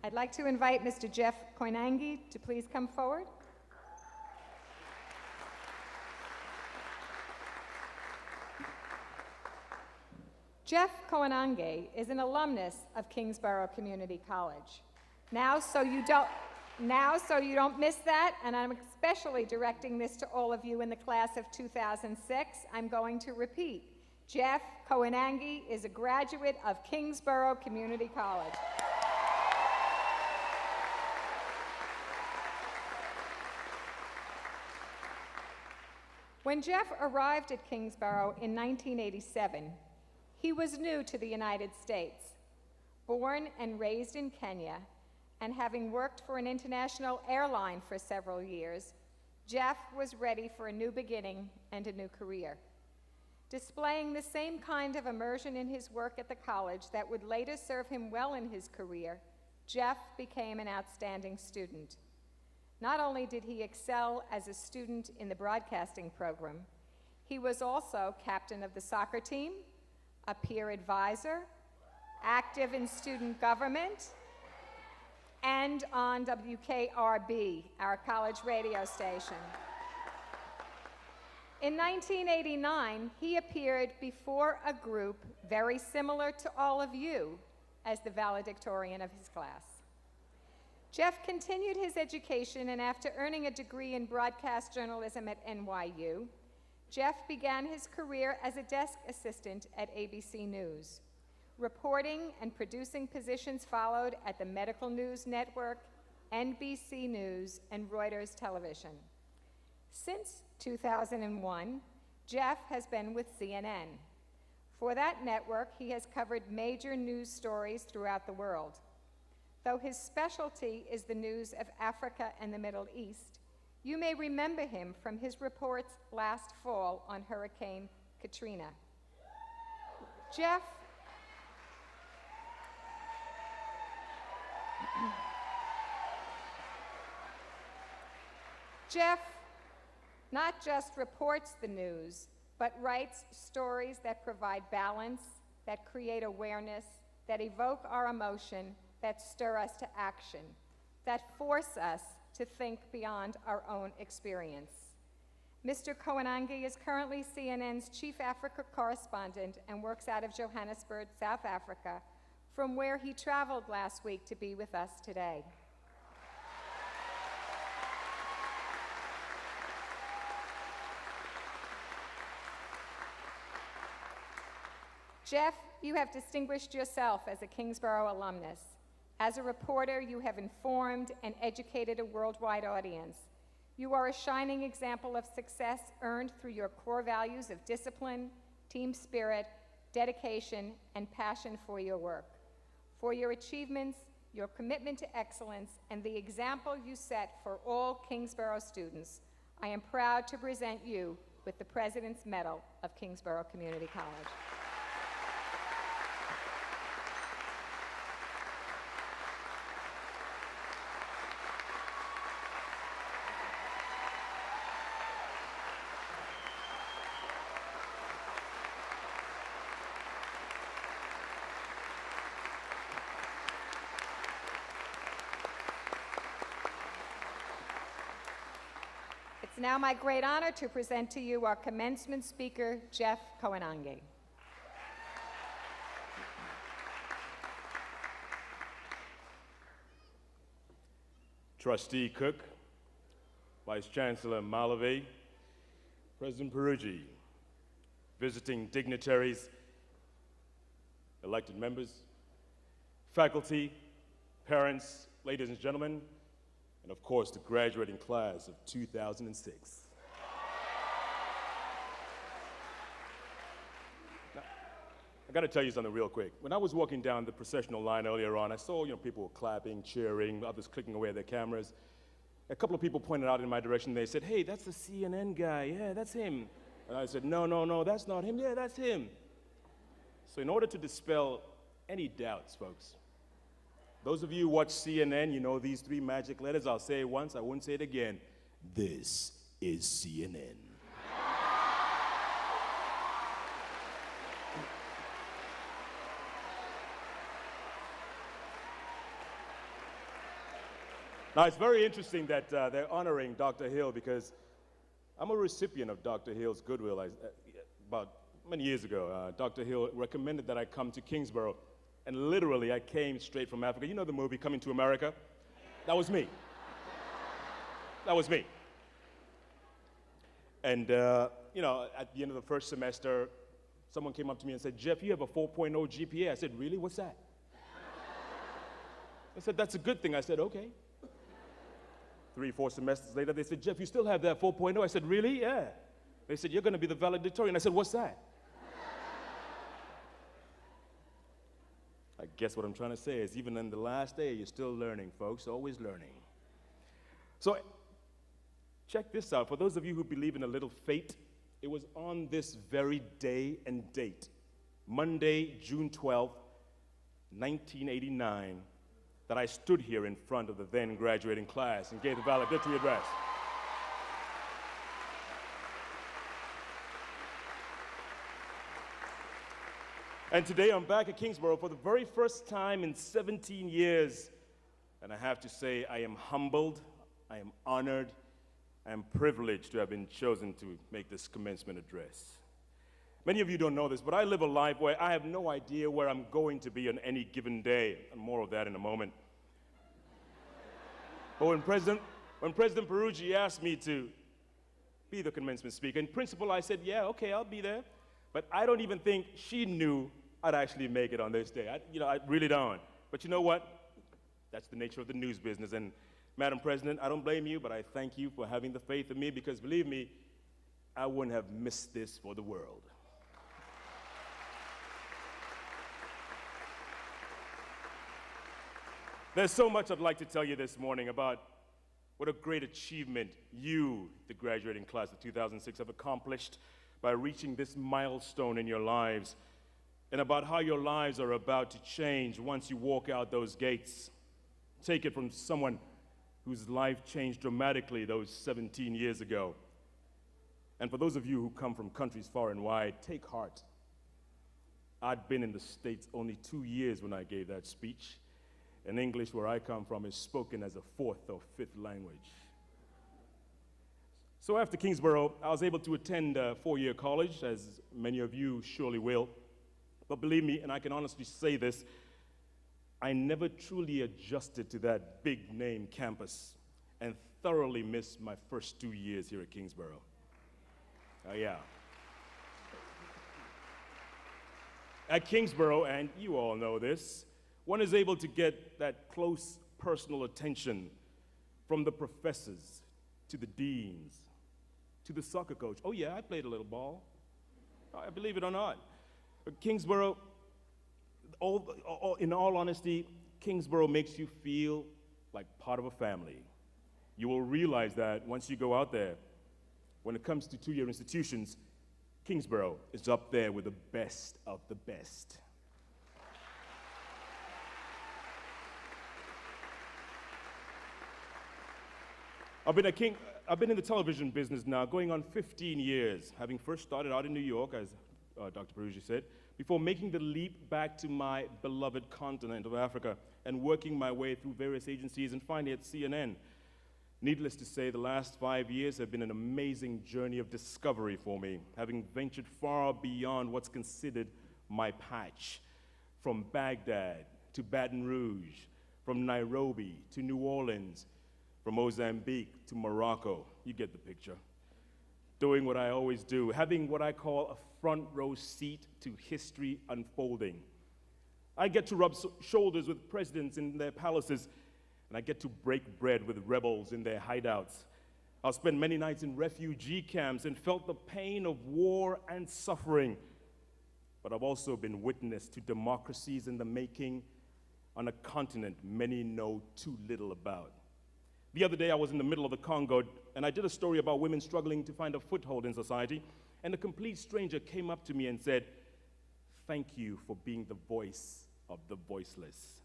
I'd like to invite Mr. Jeff Koinange to please come forward. Jeff Koinange is an alumnus of Kingsborough Community College. Now, so you don't miss that, and I'm especially directing this to all of you in the class of 2006, I'm going to repeat. Jeff Koinange is a graduate of Kingsborough Community College. When Jeff arrived at Kingsborough in 1987, he was new to the United States. Born and raised in Kenya, and having worked for an international airline for several years, Jeff was ready for a new beginning and a new career. Displaying the same kind of immersion in his work at the college that would later serve him well in his career, Jeff became an outstanding student. Not only did he excel as a student in the broadcasting program, he was also captain of the soccer team, a peer advisor, active in student government, and on WKRB, our college radio station. In 1989, he appeared before a group very similar to all of you as the valedictorian of his class. Jeff continued his education, and after earning a degree in broadcast journalism at NYU, Jeff began his career as a desk assistant at ABC News. Reporting and producing positions followed at the Medical News Network, NBC News, and Reuters Television. Since 2001, Jeff has been with CNN. For that network, he has covered major news stories throughout the world. Though his specialty is the news of Africa and the Middle East, you may remember him from his reports last fall on Hurricane Katrina. Jeff not just reports the news, but writes stories that provide balance, that create awareness, that evoke our emotion, that stir us to action, that force us to think beyond our own experience. Mr. Koinange is currently CNN's Chief Africa Correspondent and works out of Johannesburg, South Africa, from where he traveled last week to be with us today. Jeff, you have distinguished yourself as a Kingsborough alumnus. As a reporter, you have informed and educated a worldwide audience. You are a shining example of success earned through your core values of discipline, team spirit, dedication, and passion for your work. For your achievements, your commitment to excellence, and the example you set for all Kingsborough students, I am proud to present you with the President's Medal of Kingsborough Community College. It's now my great honor to present to you our commencement speaker, Jeff Koinange. Trustee Cook, Vice Chancellor Malavey, President Peruggi, visiting dignitaries, elected members, faculty, parents, ladies and gentlemen, and of course, the graduating class of 2006. Now, I gotta tell you something real quick. When I was walking down the processional line earlier on, I saw people were clapping, cheering, others clicking away at their cameras. A couple of people pointed out in my direction, they said, "Hey, that's the CNN guy, yeah, that's him." And I said, no, that's not him, yeah, that's him. So in order to dispel any doubts, folks, those of you who watch CNN, you know these three magic letters. I'll say it once, I won't say it again. This is CNN. Now, it's very interesting that they're honoring Dr. Hill because I'm a recipient of Dr. Hill's goodwill. About many years ago, Dr. Hill recommended that I come to Kingsborough, and literally I came straight from Africa. You know the movie Coming to America? That was me. That was me. And, at the end of the first semester, someone came up to me and said, "Jeff, you have a 4.0 GPA. I said, "Really? What's that?" I said, "That's a good thing." I said, "Okay." 3-4 semesters later, they said, "Jeff, you still have that 4.0. I said, "Really?" "Yeah." They said, "You're going to be the valedictorian." I said, "What's that?" I guess what I'm trying to say is even in the last day, you're still learning, folks, always learning. So check this out. For those of you who believe in a little fate, it was on this very day and date, Monday, June 12th, 1989, that I stood here in front of the then graduating class and gave the valedictory address. And today I'm back at Kingsborough for the very first time in 17 years. And I have to say, I am humbled, I am honored, I am privileged to have been chosen to make this commencement address. Many of you don't know this, but I live a life where I have no idea where I'm going to be on any given day, and more of that in a moment. But when President Peruggi asked me to be the commencement speaker, in principle I said, "Yeah, okay, I'll be there." But I don't even think she knew I'd actually make it on this day. I really don't. But you know what? That's the nature of the news business. And Madam President, I don't blame you, but I thank you for having the faith in me, because believe me, I wouldn't have missed this for the world. There's so much I'd like to tell you this morning about what a great achievement you, the graduating class of 2006, have accomplished by reaching this milestone in your lives, and about how your lives are about to change once you walk out those gates. Take it from someone whose life changed dramatically those 17 years ago. And for those of you who come from countries far and wide, take heart. I'd been in the States only 2 years when I gave that speech, and English, where I come from, is spoken as a 4th or 5th language. So after Kingsborough, I was able to attend a 4-year college, as many of you surely will. But believe me, and I can honestly say this, I never truly adjusted to that big name campus and thoroughly missed my first 2 years here at Kingsborough. Oh yeah. At Kingsborough, and you all know this, one is able to get that close personal attention from the professors to the deans to the soccer coach. Oh yeah, I played a little ball. I believe it or not. Kingsborough, in all honesty, Kingsborough makes you feel like part of a family. You will realize that once you go out there. When it comes to 2-year institutions, Kingsborough is up there with the best of the best. I've been in the television business now going on 15 years, having first started out in New York, as Dr. Peruggi said, before making the leap back to my beloved continent of Africa and working my way through various agencies and finally at CNN. Needless to say, the last 5 years have been an amazing journey of discovery for me, having ventured far beyond what's considered my patch, from Baghdad to Baton Rouge, from Nairobi to New Orleans, from Mozambique to Morocco. You get the picture. Doing what I always do, having what I call a front row seat to history unfolding. I get to rub shoulders with presidents in their palaces, and I get to break bread with rebels in their hideouts. I've spent many nights in refugee camps and felt the pain of war and suffering. But I've also been witness to democracies in the making on a continent many know too little about. The other day I was in the middle of the Congo, and I did a story about women struggling to find a foothold in society, and a complete stranger came up to me and said, "Thank you for being the voice of the voiceless."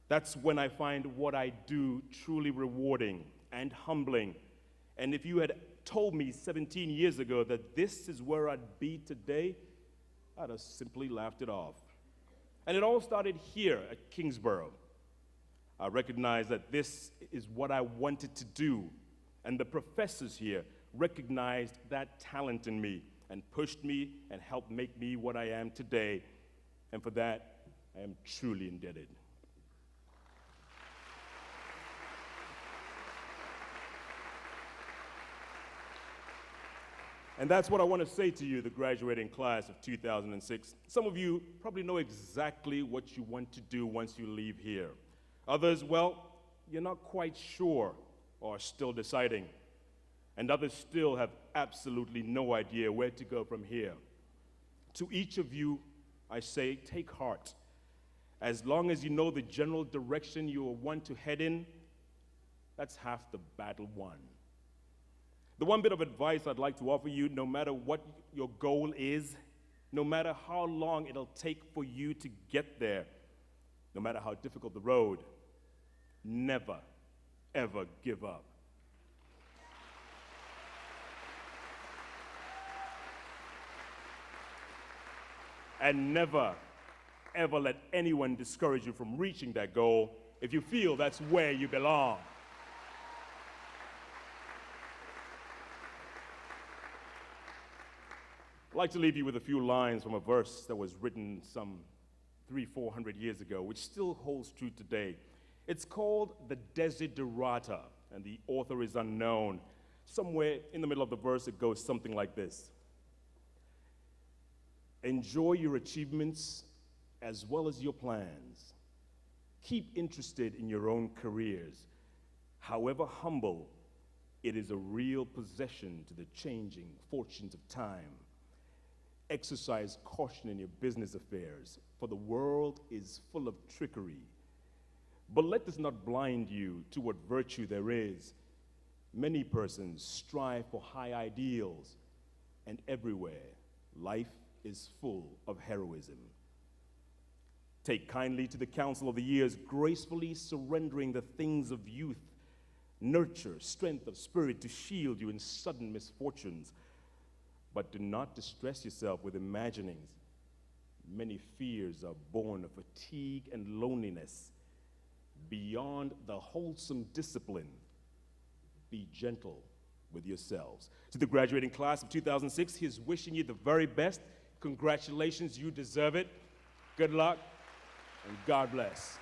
That's when I find what I do truly rewarding and humbling. And if you had told me 17 years ago that this is where I'd be today, I'd have simply laughed it off. And it all started here at Kingsborough. I recognize that this is what I wanted to do, and the professors here recognized that talent in me and pushed me and helped make me what I am today, and for that, I am truly indebted. And that's what I want to say to you, the graduating class of 2006. Some of you probably know exactly what you want to do once you leave here. Others, well, you're not quite sure or are still deciding. And others still have absolutely no idea where to go from here. To each of you, I say, take heart. As long as you know the general direction you want to head in, that's half the battle won. The one bit of advice I'd like to offer you, no matter what your goal is, no matter how long it'll take for you to get there, no matter how difficult the road, never, ever give up. And never, ever let anyone discourage you from reaching that goal if you feel that's where you belong. I'd like to leave you with a few lines from a verse that was written some 300-400 years ago, which still holds true today. It's called the Desiderata, and the author is unknown. Somewhere in the middle of the verse, it goes something like this. Enjoy your achievements as well as your plans. Keep interested in your own careers. However humble, it is a real possession to the changing fortunes of time. Exercise caution in your business affairs, for the world is full of trickery. But let this not blind you to what virtue there is. Many persons strive for high ideals, and everywhere life is full of heroism. Take kindly to the counsel of the years, gracefully surrendering the things of youth. Nurture strength of spirit to shield you in sudden misfortunes. But do not distress yourself with imaginings. Many fears are born of fatigue and loneliness. Beyond the wholesome discipline, be gentle with yourselves. To the graduating class of 2006, he's wishing you the very best. Congratulations, you deserve it. Good luck, and God bless.